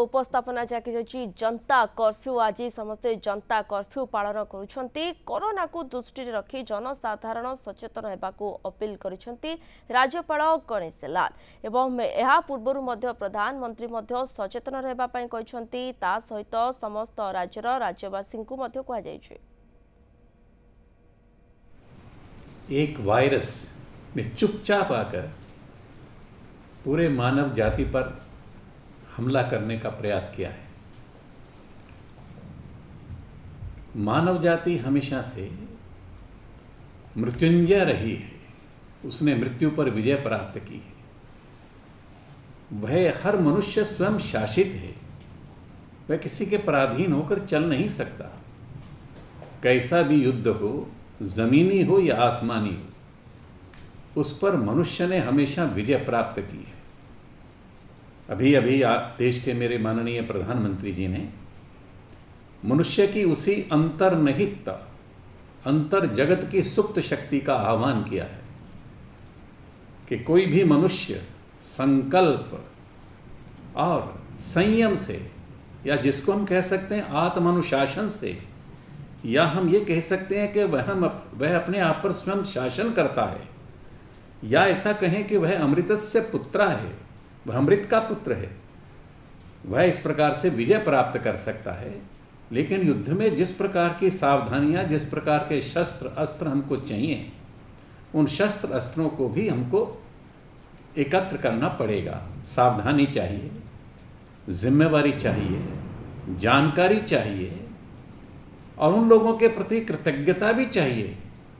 उपस्थापना जहाँकि जाइए जनता कर्फ्यू आज समस्ते जनता कर्फ्यू पालन करुछंती कोरोना को दृष्टि रखी जनसाधारण सचेतन होगाकू अपील करिसेंती राज्यपाल गणेश लाल एवं यह पूर्व मध्य प्रधानमंत्री मध्य सचेतन रहबा पई कहिसेंती ता सहित समस्त राज्यर राज्यवासी को मध्य कहा जायछि। एक वायरस ने चुपचाप आकर पूरे मानव जाति पर हमला करने का प्रयास किया है। मानव जाति हमेशा से मृत्युंजय रही है, उसने मृत्यु पर विजय प्राप्त की है। वह हर मनुष्य स्वयं शासित है, वह किसी के पराधीन होकर चल नहीं सकता। कैसा भी युद्ध हो, जमीनी हो या आसमानी हो, उस पर मनुष्य ने हमेशा विजय प्राप्त की है। अभी अभी देश के मेरे माननीय प्रधानमंत्री जी ने मनुष्य की उसी अंतर्निहित अंतर जगत की सुप्त शक्ति का आह्वान किया है कि कोई भी मनुष्य संकल्प और संयम से, या जिसको हम कह सकते हैं आत्मानुशासन से, या हम ये कह सकते हैं कि वह अपने आप पर स्वयं शासन करता है, या ऐसा कहें कि वह अमृतस्य पुत्र है, वह अमृत का पुत्र है। वह इस प्रकार से विजय प्राप्त कर सकता है। लेकिन युद्ध में जिस प्रकार की सावधानियां, जिस प्रकार के शस्त्र अस्त्र हमको चाहिए, उन शस्त्र अस्त्रों को भी हमको एकत्र करना पड़ेगा। सावधानी चाहिए, जिम्मेवारी चाहिए, जानकारी चाहिए, और उन लोगों के प्रति कृतज्ञता भी चाहिए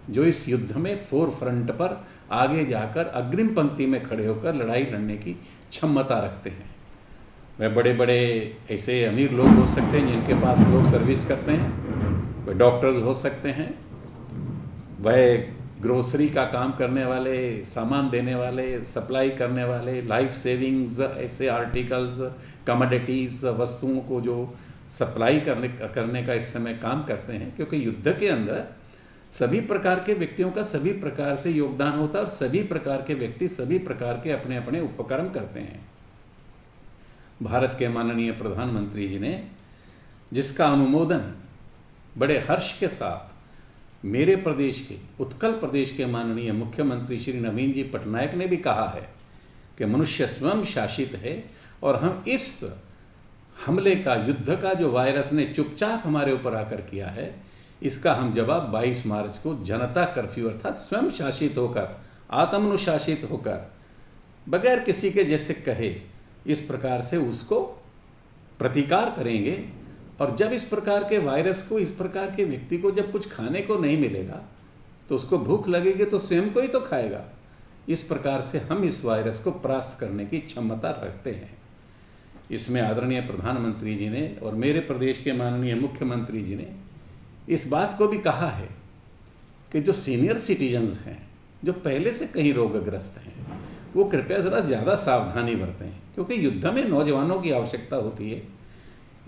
जो इस युद्ध में फोर फ्रंट पर आगे जाकर अग्रिम पंक्ति में खड़े होकर लड़ाई लड़ने की क्षमता रखते हैं। वह बड़े बड़े ऐसे अमीर लोग हो सकते हैं जिनके पास लोग सर्विस करते हैं, वह डॉक्टर्स हो सकते हैं, वह ग्रोसरी का काम करने वाले, सामान देने वाले, सप्लाई करने वाले, लाइफ सेविंग्स ऐसे आर्टिकल्स, कमोडिटीज़, वस्तुओं को जो सप्लाई करने का इस समय काम करते हैं। क्योंकि युद्ध के अंदर सभी प्रकार के व्यक्तियों का सभी प्रकार से योगदान होता है और सभी प्रकार के व्यक्ति सभी प्रकार के अपने अपने उपक्रम करते हैं। भारत के माननीय प्रधानमंत्री जी ने जिसका अनुमोदन बड़े हर्ष के साथ मेरे प्रदेश के, उत्कल प्रदेश के माननीय मुख्यमंत्री श्री नवीन जी पटनायक ने भी कहा है कि मनुष्य स्वयं शासित है और हम इस हमले का, युद्ध का जो वायरस ने चुपचाप हमारे ऊपर आकर किया है, इसका हम जवाब 22 मार्च को जनता कर्फ्यू अर्थात स्वयं शासित होकर, आत्मानुशासित होकर, बगैर किसी के जैसे कहे, इस प्रकार से उसको प्रतिकार करेंगे। और जब इस प्रकार के वायरस को, इस प्रकार के व्यक्ति को जब कुछ खाने को नहीं मिलेगा तो उसको भूख लगेगी तो स्वयं को ही तो खाएगा। इस प्रकार से हम इस वायरस को परास्त करने की क्षमता रखते हैं। इसमें आदरणीय प्रधानमंत्री जी ने और मेरे प्रदेश के माननीय मुख्यमंत्री जी ने इस बात को भी कहा है कि जो सीनियर सिटीजन्स हैं, जो पहले से कहीं रोगग्रस्त हैं, वो कृपया ज़रा ज़्यादा सावधानी बरतें, क्योंकि युद्ध में नौजवानों की आवश्यकता होती है।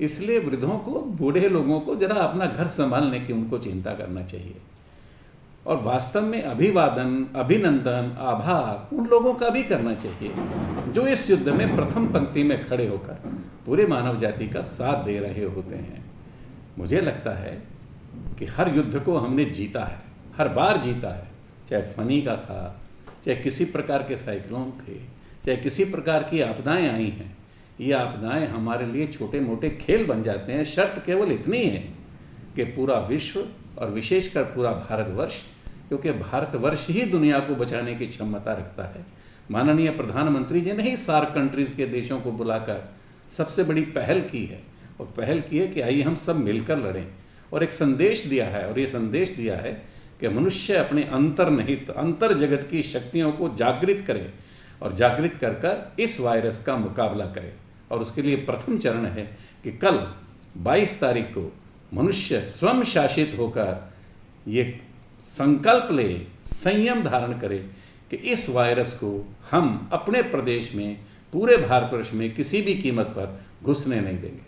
इसलिए वृद्धों को, बूढ़े लोगों को ज़रा अपना घर संभालने की उनको चिंता करना चाहिए। और वास्तव में अभिवादन, अभिनंदन, आभार उन लोगों का भी करना चाहिए जो इस युद्ध में प्रथम पंक्ति में खड़े होकर पूरे मानव जाति का साथ दे रहे होते हैं। मुझे लगता है कि हर युद्ध को हमने जीता है, हर बार जीता है, चाहे फनी का था, चाहे किसी प्रकार के साइक्लोन थे, चाहे किसी प्रकार की आपदाएं आई हैं। ये आपदाएं हमारे लिए छोटे मोटे खेल बन जाते हैं। शर्त केवल इतनी है कि पूरा विश्व और विशेषकर पूरा भारतवर्ष, क्योंकि भारतवर्ष ही दुनिया को बचाने की क्षमता रखता है। माननीय प्रधानमंत्री जी ने ही सार्क कंट्रीज़ के देशों को बुलाकर सबसे बड़ी पहल की है, और पहल की है कि आइए हम सब मिलकर लड़ें, और एक संदेश दिया है। और ये संदेश दिया है कि मनुष्य अपने अंतर्निहित अंतर जगत की शक्तियों को जागृत करे और जागृत कर कर इस वायरस का मुकाबला करे। और उसके लिए प्रथम चरण है कि कल 22 तारीख को मनुष्य स्वयं शासित होकर ये संकल्प ले, संयम धारण करे कि इस वायरस को हम अपने प्रदेश में, पूरे भारतवर्ष में किसी भी कीमत पर घुसने नहीं देंगे।